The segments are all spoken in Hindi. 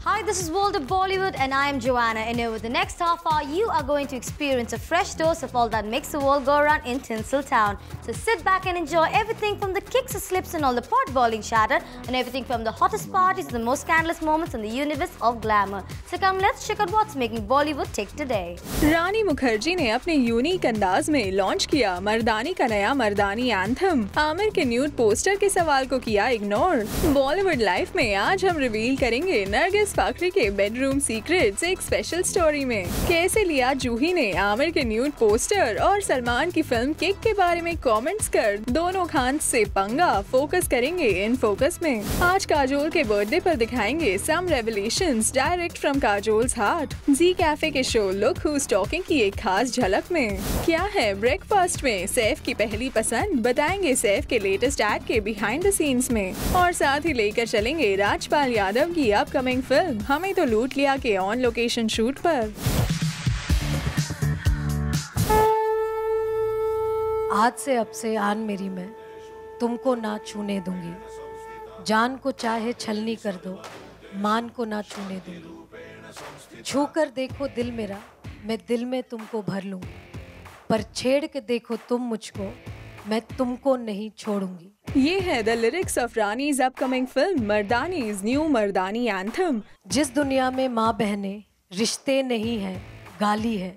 Hi, this is World of Bollywood and I am Joanna, and over the next half hour you are going to experience a fresh dose of all that makes the world go around in Tinseltown. So sit back and enjoy everything from the kicks and slips and all the pot-boiling chatter, and everything from the hottest parties to the most scandalous moments in the universe of glamour. So come, let's check out what's making Bollywood tick today. रानी मुखर्जी ने अपने यूनिक अंदाज में लॉन्च किया मर्दानी का नया मर्दानी एंथम। आमिर के न्यूड पोस्टर के सवाल को किया इग्नोर। बॉलीवुड लाइफ में आज हम रिवील करेंगे नरगिस फाकरी के बेडरूम सीक्रेट्स एक स्पेशल स्टोरी में। कैसे लिया जूही ने आमिर के न्यूड पोस्टर और सलमान की फिल्म किक के बारे में कमेंट्स कर दोनों खान से पंगा। फोकस करेंगे इन फोकस में। आज काजोल के बर्थडे पर दिखाएंगे some revelations direct from Kajol's heart. Zee cafe के शो लुक हूज टॉकिंग की एक खास झलक में। क्या है ब्रेकफास्ट में सैफ की पहली पसंद, बताएंगे सैफ के लेटेस्ट एड के बिहाइंड द सीन्स में। और साथ ही लेकर चलेंगे राजपाल यादव की अपकमिंग फिल्म हमें तो लूट लिया के ऑन लोकेशन शूट पर। आज से अब से आन मेरी मैं तुमको ना छूने दूंगी, जान को चाहे छलनी कर दो मान को ना छूने दूंगी। छू कर देखो दिल मेरा मैं दिल में तुमको भर लूंगी, पर छेड़ के देखो तुम मुझको मैं तुमको नहीं छोड़ूंगी। ये है the lyrics of Rani's upcoming film Mardaani's new Mardaani anthem. जिस दुनिया में माँ बहने रिश्ते नहीं है गाली है,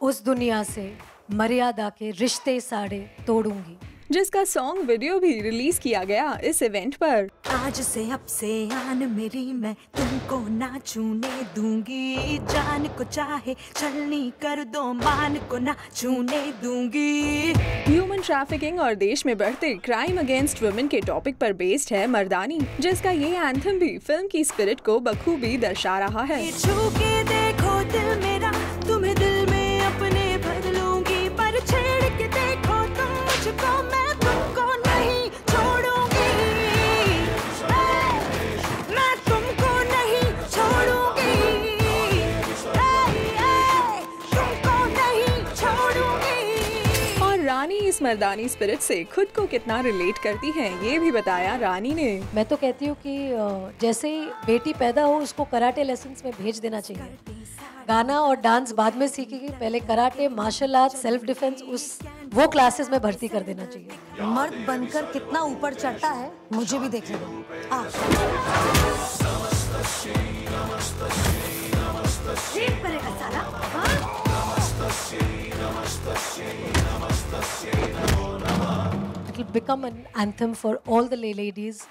उस दुनिया से मर्यादा के रिश्ते साड़े तोड़ूंगी। जिसका सॉन्ग वीडियो भी रिलीज किया गया इस इवेंट पर। आज से अब से आन मेरी मैं तुमको ना छूने दूंगी, जान को चाहे छलनी कर दो मान को ना छूने दूंगी। ह्यूमन ट्रैफिकिंग और देश में बढ़ते क्राइम अगेंस्ट वुमेन के टॉपिक पर बेस्ड है मर्दानी, जिसका ये एंथम भी फिल्म की स्पिरिट को बखूबी दर्शा रहा है। छू के देखो दिल मेरा तुम्हें दिल में अपने भर लूंगी, पर छेड़ के देखो तुम मुझको मैं तुमको नहीं छोड़ूंगी। मैं तुमको नहीं छोड़ूंगी, तुमको नहीं छोड़ूंगी। और रानी इस मर्दानी स्पिरिट से खुद को कितना रिलेट करती हैं, ये भी बताया रानी ने। मैं तो कहती हूँ कि जैसे ही बेटी पैदा हो उसको कराटे लेसन्स में भेज देना चाहिए। गाना और डांस बाद में सीखेगी, पहले karate martial art self defence वो क्लासेस में भर्ती कर देना चाहिए। मर्द बनकर कितना ऊपर चढ़ता है मुझे भी देखने दो। It will become an anthem for all the ladies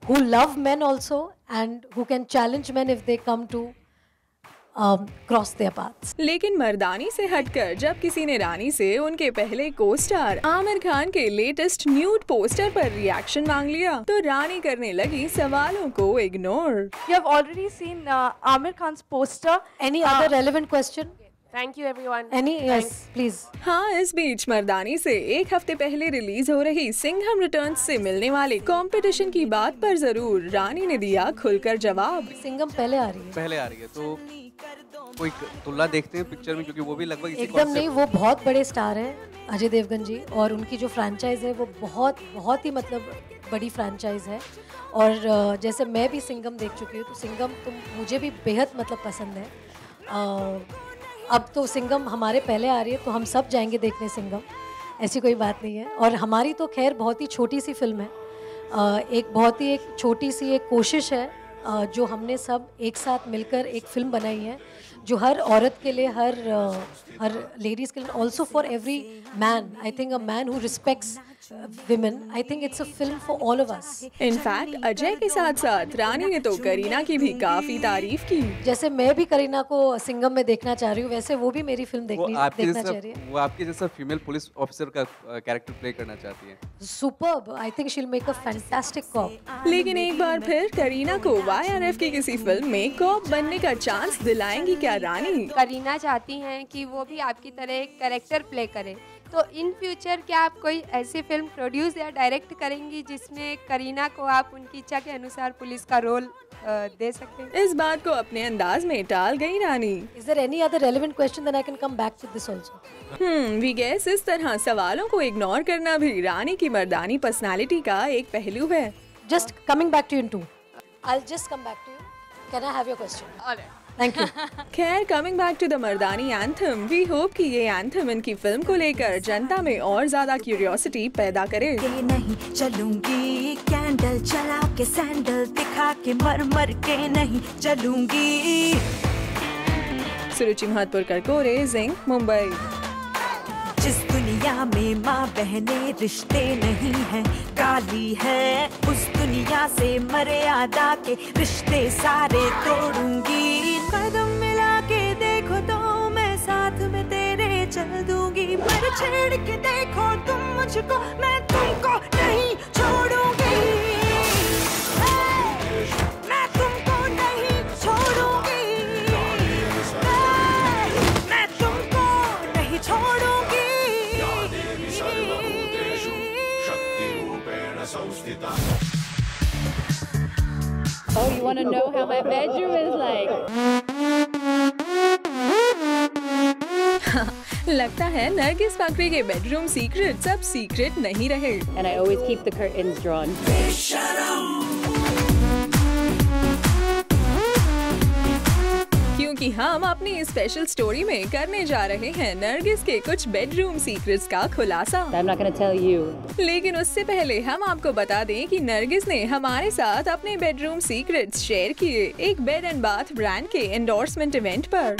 who love men also and who can challenge men if they come to cross their paths. लेकिन मर्दानी से हटकर जब किसी ने रानी से उनके पहले को स्टार आमिर खान के लेटेस्ट न्यूड पोस्टर पर रिएक्शन मांग लिया, तो रानी करने लगी सवालों को ignore. You have already seen Amir Khan's poster. Any other relevant question? Thank you everyone. Any? Yes, please. हाँ, इस बीच मर्दानी से एक हफ्ते पहले रिलीज हो रही सिंघम रिटर्न्स से मिलने वाले कंपटीशन की बात पर जरूर रानी ने दिया खुलकर जवाब। सिंघम पहले आ रही है, तो कोई तुलना देखते हैं पिक्चर में, क्योंकि वो भी लगभग इसी एकदम नहीं। वो बहुत बड़े स्टार हैं अजय देवगन जी, और उनकी जो फ्रेंचाइज है वो बहुत ही मतलब बड़ी फ्रेंचाइज है। और जैसे मैं भी सिंघम देख चुकी हूँ, तो सिंघम तो मुझे भी बेहद मतलब पसंद है। अब तो सिंघम हमारे पहले आ रही है, तो हम सब जाएंगे देखने सिंघम, ऐसी कोई बात नहीं है। और हमारी तो खैर बहुत ही छोटी सी फिल्म है, एक बहुत ही एक छोटी सी एक कोशिश है जो हमने सब एक साथ मिलकर एक फिल्म बनाई है, जो हर औरत के लिए, हर लेडीज़ के लिए, also for every man. I think a man who respects women, I think it's a film for all of us. In fact Ajay के साथ साथ रानी ने तो करीना की भी काफी तारीफ की। जैसे मैं भी करीना को सिंघम में देखना चाह रही हूँ, वैसे वो भी मेरी फिल्म देखना चाह रही है। वो आपके जैसा फीमेल पुलिस ऑफिसर का कैरेक्टर प्ले करना चाहती है। Superb, I think she'll make a fantastic cop. लेकिन एक बार फिर करीना को YRF की किसी फिल्म में कॉप बनने का चांस दिलाएंगी क्या रानी? करीना चाहती हैं कि वो भी आपकी तरह एक कैरेक्टर प्ले करे, तो इन फ्यूचर क्या आप कोई ऐसी फिल्म प्रोड्यूस या डायरेक्ट करेंगी जिसमें करीना को आप उनकी इच्छा के अनुसार पुलिस का रोल दे सकते हैं? इस बात को अपने अंदाज में टाल गई रानी। Is there any other relevant question? Then I can come back to this also. We guess इस तरह सवालों को इग्नोर करना भी रानी की मर्दानी पर्सनालिटी का एक पहलू है। Just coming back to you in two. I'll just come back to you. Can I have your question? Thank you. खैर coming back to the Mardaani anthem, we hope कि ये एंथम इनकी फिल्म को लेकर जनता में और ज्यादा क्यूरियोसिटी पैदा करे। के नहीं चलूंगी, कैंडल जला के सैंडल दिखा के मर मर के नहीं चलूंगी। सुरुचि महतपुर करकोरे, जिंक, मुंबई। जिस दुनिया में माँ बहने रिश्ते नहीं हैं, काली है उस दुनिया से मर्यादा के रिश्ते सारे तोड़ूंगी। कदम मिला के देखो तो मैं साथ में तेरे चल दूंगी, पर छेड़ के देखो तुम मुझको मैं तुमको नहीं छोड़ूंगी। मैं तुमको नहीं छोड़ूंगी, मैं तुमको नहीं छोड़ूंगी। Oh, you want to know how my bedroom is like? लगता है नरगिस फाकरी के बेडरूम सीक्रेट सब सीक्रेट नहीं रहे। And I always keep the curtains drawn. क्योंकि हम अपनी स्पेशल स्टोरी में करने जा रहे हैं नरगिस के कुछ बेडरूम सीक्रेट्स का खुलासा। I'm not going to tell you. लेकिन उससे पहले हम आपको बता दें कि नरगिस ने हमारे साथ अपने बेडरूम सीक्रेट्स शेयर किए एक बेड एंड बाथ ब्रांड के एंडोर्समेंट इवेंट पर,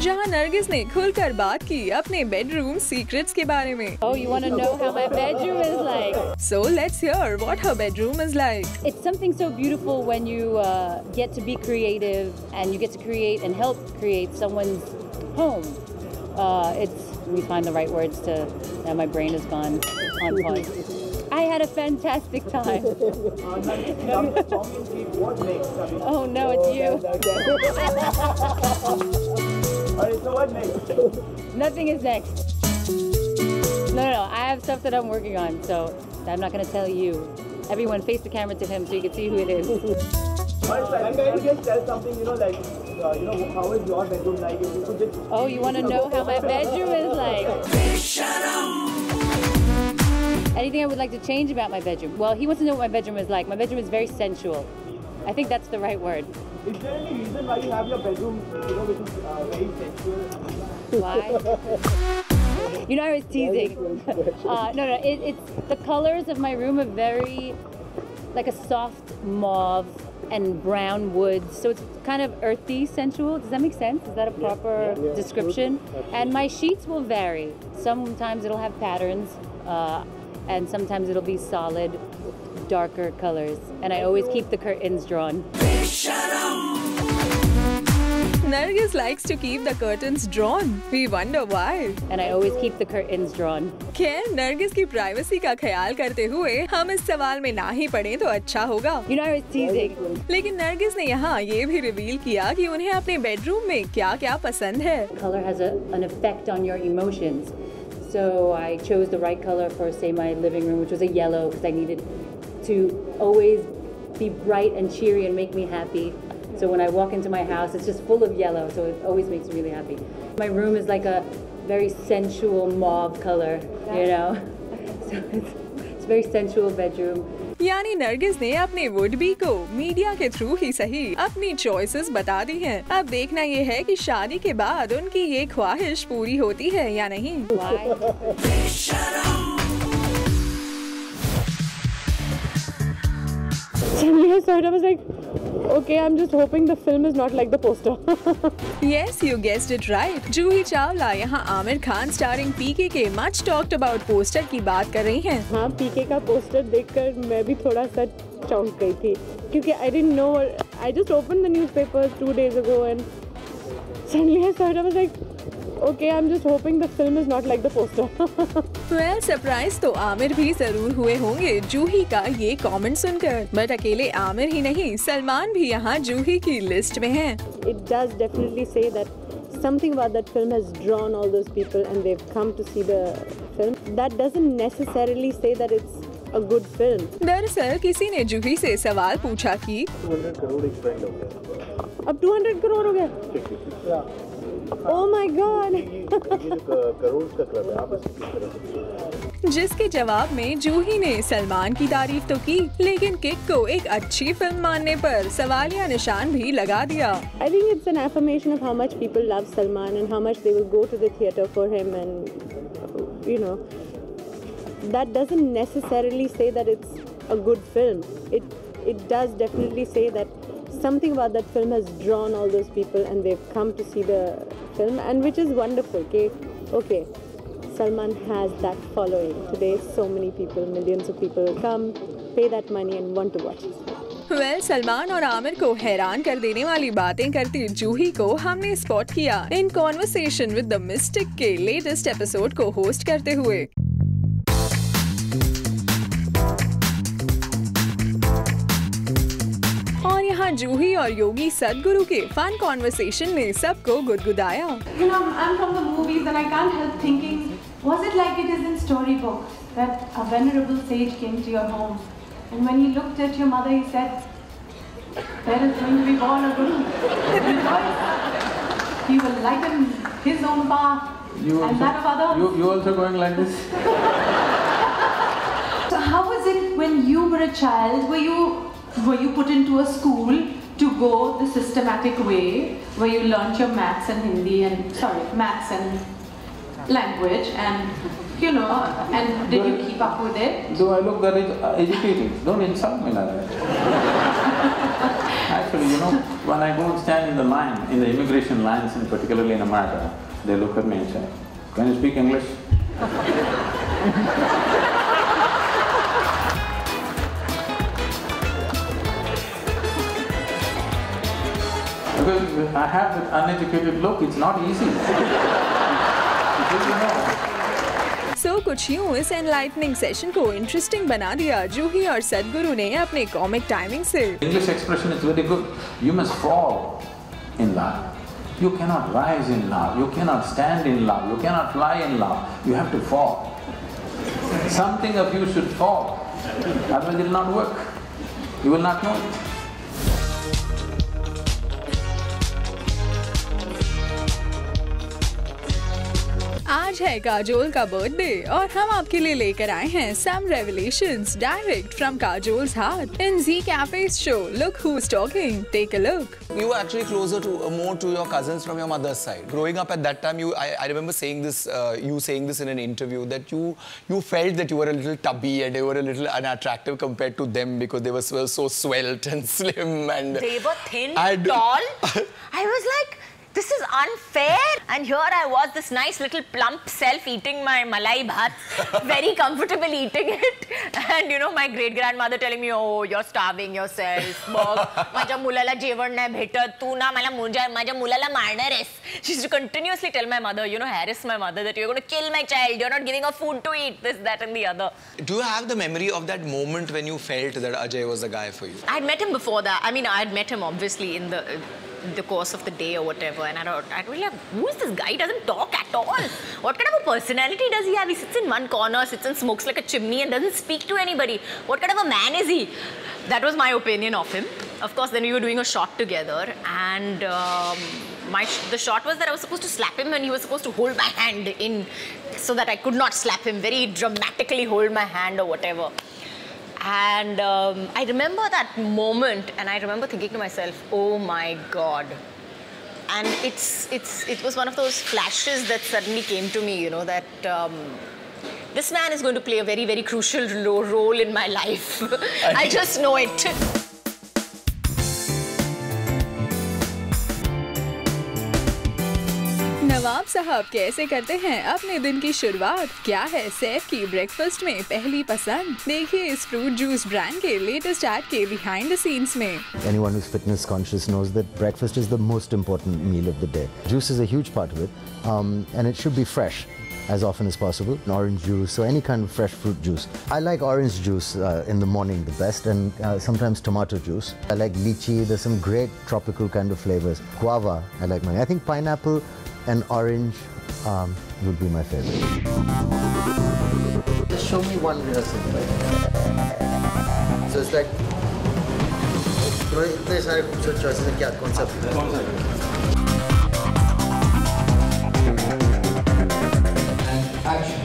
जहां नरगिस ने खुलकर बात की अपने बेडरूम सीक्रेट्स के बारे में। Oh, you want to know how my bedroom is like? So let's hear what her bedroom is like. It's something so beautiful when you get to be creative and you get to create and help create someone's home. Let me find the right words to. Now my brain is gone on pause. I had a fantastic time. Oh no, it's you. So what next? Nothing is next. No. I have stuff that I'm working on, so I'm not going to tell you. Everyone face the camera to him so you can see who it is. Can you just tell something, like, how is your bedroom like? If you could just... Oh, you want to know how my bedroom is like? Anything I would like to change about my bedroom? Well, he wants to know what my bedroom is like. My bedroom is very sensual. I think that's the right word. Is there any reason why you have your bedroom, which is very sensual? Why? I was teasing. No. It's the colors of my room are very like a soft mauve and brown wood. So it's kind of earthy, sensual. Does that make sense? Is that a proper description? And my sheets will vary. Sometimes it'll have patterns, and sometimes it'll be solid, darker colors. And I always keep the curtains drawn. Nargis likes to keep the curtains drawn. We wonder why. And I always keep the curtains drawn. खैर नरगिस की प्राइवेसी का ख्याल करते हुए हम इस सवाल में ना ही पड़े तो अच्छा होगा। I was teasing. लेकिन नरगिस ने यहाँ ये भी रिवील किया कि उन्हें अपने बेडरूम में क्या-क्या पसंद है। Color has an effect on your emotions. So I chose the right color for, say, my living room, which was a yellow, because I needed to always be bright and cheery and make me happy. So when I walk into my house, it's just full of yellow, so it always makes me really happy. My room is like a very sensual mauve color, So it's a very sensual bedroom. यानी नरगिस ने अपने वुड बी को मीडिया के थ्रू ही सही अपनी चॉइसेस बता दी हैं। अब देखना ये है कि शादी के बाद उनकी ये ख्वाहिश पूरी होती है या नहीं। Suddenly I saw it, I was like, okay, I'm just hoping the film is not like the poster. Yes, you guessed it right. Juhi Chawla यहाँ आमिर खान स्टारिंग पीके के मच टॉक्ड अबाउट पोस्टर की बात कर रही हैं। हाँ, पीके का पोस्टर देखकर मैं भी थोड़ा सा चौंक गई थी, क्योंकि I didn't know. I just opened the newspaper 2 days ago and suddenly I saw it. I was like, okay, I'm just hoping the film is not like the poster. Well, surprise तो आमिर भी जरूर हुए होंगे जूही का ये कमेंट सुनकर। बट अकेले आमिर ही नहीं, सलमान भी यहाँ जूही की लिस्ट में हैं। It does definitely say that something about that film has drawn all those people and they've come to see the film. That doesn't necessarily say that it's a good film. दरअसल किसी ने जूही से सवाल पूछा कि 200 करोड़ एक ट्रेंड हो गया। अब 200 करोड़ हो गया? Oh my God! ये करोड़ का क्लब है, आप इसको किस तरह से जिसके जवाब में जूही ने सलमान की तारीफ तो की, लेकिन किक को एक अच्छी फिल्म मानने पर सवालिया निशान भी लगा दिया। I think it's an affirmation of how much people love Salman and how much they will go to the theatre for him, and you know, that doesn't necessarily say that it's a good film. It does definitely say that something about that film has drawn all those people and they've come to see the film, and which is wonderful. Okay, Salman has that following. Today so many people, millions of people come, pay that money and want to watch this film. Salman और आमिर को हैरान कर देने वाली बातें करती जूही को हमने स्पॉट किया in conversation with the mystic के लेटेस्ट एपिसोड को होस्ट करते हुए। और यहाँ जूही और योगी सदगुरु के फन कॉन्वर्सेशन ने सबको गुदगुदाया। You know, I'm from the movies and I can't help thinking, was it like it is in storybooks that a venerable sage came to your home and when he looked at your mother he said, there is going to be born a guru. He will lighten his own path and that of others. You also going like this? So how was it when you were a child? Were you put into a school to go the systematic way where you learnt your maths and Hindi and maths and language and you know, and did you keep up with it? Do I look that educated? Don't insult me like that. Actually, you know, when I go and stand in the line, in the immigration lines, and particularly in America, they look at me and say, "Can you speak English?" Because I have that uneducated look, it's not easy. Because, you know, सो कुछ यूं इस एनलाइटनिंग सेशन को इंटरेस्टिंग बना दिया जूही और सदगुरु ने अपने कॉमिक टाइमिंग से। English expression is very good. You must fall in love. You cannot rise in love. You cannot stand in love. You cannot fly in love. You have to fall. Something of you should fall. Otherwise it will not work. You will not know it. आज है काजोल का बर्थडे और हम आपके लिए लेकर आए हैं some revelations direct from Kajol's heart in Z Cafe's show Look Who's Talking. Take a look. You were actually closer to more to your cousins from your mother's side. Growing up at that time, I remember saying this, you saying this in an interview that you felt that you were a little tubby and you were a little unattractive compared to them because they were so svelte and slim and they were thin, tall. I was like, this is unfair. And here I was, this nice little plump self eating my malai bhat, very comfortable eating it. And you know, my great-grandmother telling me, oh, you're starving yourself. माझ्या मुलाला जेवण नाही भेटत. तू ना मला माझ्या मुलाला मारणार आहेस. She used to continuously tell my mother, you know, harass my mother that you're going to kill my child. You're not giving her food to eat, this, that and the other. Do you have the memory of that moment when you felt that Ajay was the guy for you? I'd met him before that. I mean, I'd met him obviously in the course of the day or whatever, and I'd really like, who is this guy? He doesn't talk at all. What kind of a personality does he have? He sits in one corner, sits and smokes like a chimney and doesn't speak to anybody. What kind of a man is he? That was my opinion of him. Of course, then we were doing a shot together, and the shot was that I was supposed to slap him and he was supposed to hold my hand in so that I could not slap him, very dramatically hold my hand or whatever. And I remember that moment, and I remember thinking to myself, oh my God. And it was one of those flashes that suddenly came to me, you know, that this man is going to play a very, very crucial role in my life. I just know it. नवाब साहब कैसे करते हैं अपने दिन की शुरुआत? क्या है सैफ की ब्रेकफास्ट में पहली पसंद? देखिए इस फ्रूट जूस ब्रांड के लेटेस्ट एड के बिहाइंड द सीन्स में। Anyone who's fitness conscious knows that breakfast is the most important meal of the day. Juice is a huge part of it, and it should be fresh as often as possible. Orange juice or any kind of fresh fruit juice. I like orange juice in the morning the best, and sometimes tomato juice. I like lychee. There's some great tropical kind of flavors. Guava, I like mine. I think pineapple and orange would be my favorite. Just show me one recipe. So it's like, इतने सारे खूबसूरत choices हैं, क्या कौन सा? Action.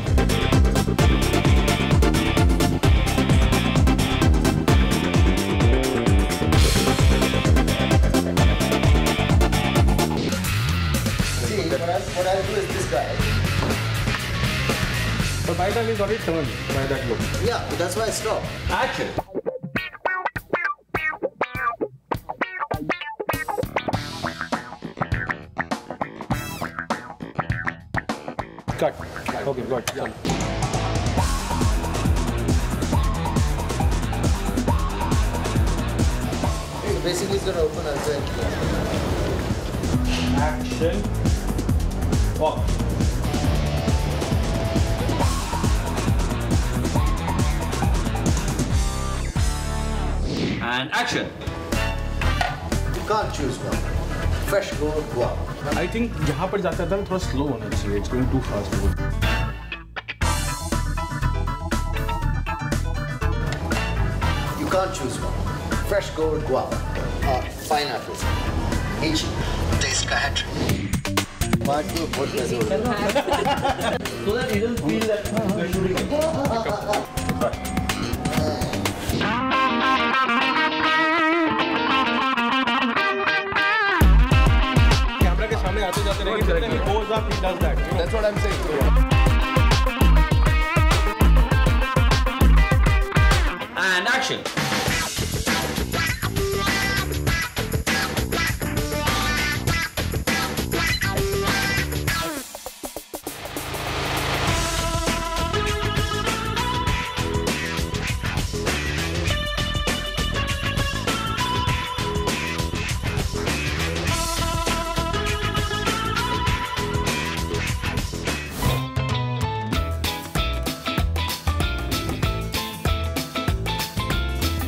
time he got it turned by that look. Yeah, that's why I stopped. Action. Cut. Okay, got it. Yeah. So basically, it's gonna open as well. Action. Walk. And action. You can't choose one. Fresh go out. I think यहाँ पर जाता था थोड़ा slow होना चाहिए. It's going too fast. You can't choose one. Fresh go guava. Pineapple. Each taste का hat. Part 2 बहुत मजे होते हैं. So that he doesn't feel that we're shooting. Camera के सामने आते जाते रहेंगे. Then he goes up, he does that. That's what I'm saying. And action.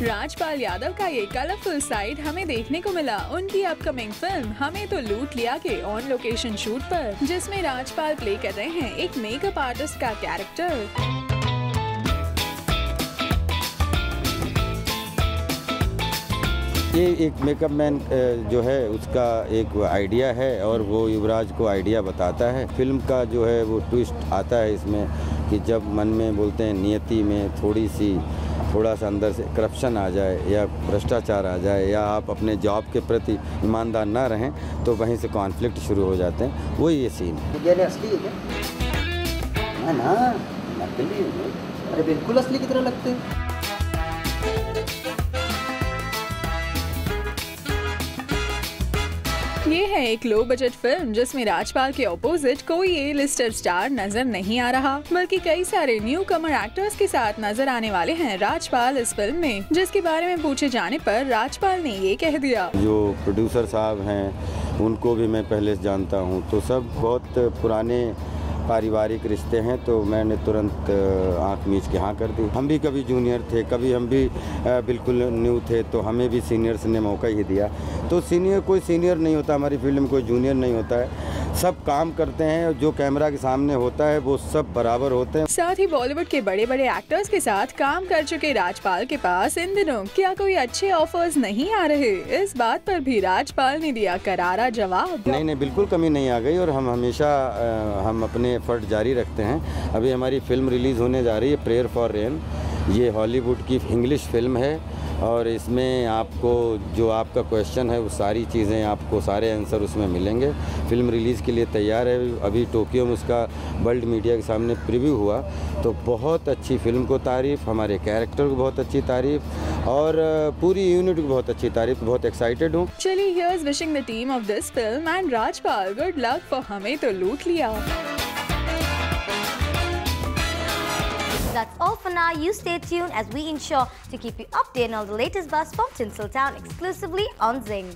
Rajpal Yadav का ये कलरफुल साइड हमें देखने को मिला उनकी अपकमिंग फिल्म हमें तो लूट लिया के ऑन लोकेशन शूट पर, जिसमें राजपाल प्ले कर रहे हैं एक मेकअप आर्टिस्ट का कैरेक्टर। ये एक मेकअप मैन जो है उसका एक आइडिया है और वो युवराज को आइडिया बताता है। फिल्म का जो है वो ट्विस्ट आता है इसमें कि जब मन में बोलते हैं नियति में थोड़ा सा अंदर से करप्शन आ जाए या भ्रष्टाचार आ जाए या आप अपने जॉब के प्रति ईमानदार ना रहें तो वहीं से कॉन्फ्लिक्ट शुरू हो जाते हैं। वही ये सीन है। ये असली है क्या? ना नकली है। अरे बिल्कुल असली की तरह लगते हैं। ये है एक लो बजट फिल्म जिसमें राजपाल के ऑपोजिट कोई ए लिस्टर स्टार नजर नहीं आ रहा, बल्कि कई सारे न्यू कमर एक्टर्स के साथ नजर आने वाले हैं राजपाल इस फिल्म में, जिसके बारे में पूछे जाने पर राजपाल ने ये कह दिया। जो प्रोड्यूसर साहब हैं उनको भी मैं पहले से जानता हूँ, तो सब बहुत पुराने पारिवारिक रिश्ते हैं, तो मैंने तुरंत आंख मीच के हाँ कर दी। हम भी कभी जूनियर थे, कभी हम भी बिल्कुल न्यू थे, तो हमें भी सीनियर्स ने मौका ही दिया। तो कोई सीनियर नहीं होता हमारी फील्ड में, कोई जूनियर नहीं होता है, सब काम करते हैं। जो कैमरा के सामने होता है वो सब बराबर होते हैं। साथ ही बॉलीवुड के बड़े बड़े एक्टर्स के साथ काम कर चुके राजपाल के पास इन दिनों क्या कोई अच्छे ऑफर्स नहीं आ रहे, इस बात पर भी राजपाल ने दिया करारा जवाब। नहीं, बिल्कुल कमी नहीं आ गई और हम हमेशा हम अपने एफर्ट जारी रखते हैं। अभी हमारी फिल्म रिलीज़ होने जा रही है प्रेयर फॉर रेन। ये हॉलीवुड की इंग्लिश फिल्म है और इसमें आपको जो आपका क्वेश्चन है वो सारी चीज़ें आपको सारे आंसर उसमें मिलेंगे। फिल्म रिलीज़ के लिए तैयार है। अभी टोक्यो में उसका वर्ल्ड मीडिया के सामने प्रीव्यू हुआ, तो बहुत अच्छी फिल्म को तारीफ़, हमारे कैरेक्टर को बहुत अच्छी तारीफ़ और पूरी यूनिट को बहुत अच्छी तारीफ़। बहुत एक्साइटेड हूँ। चलिए, here's wishing the team of this film and Rajpal good luck for हमें तो लूट लिया। That's all for now. You stay tuned as we ensure to keep you updated on the latest buzz from Tinseltown exclusively on Zing.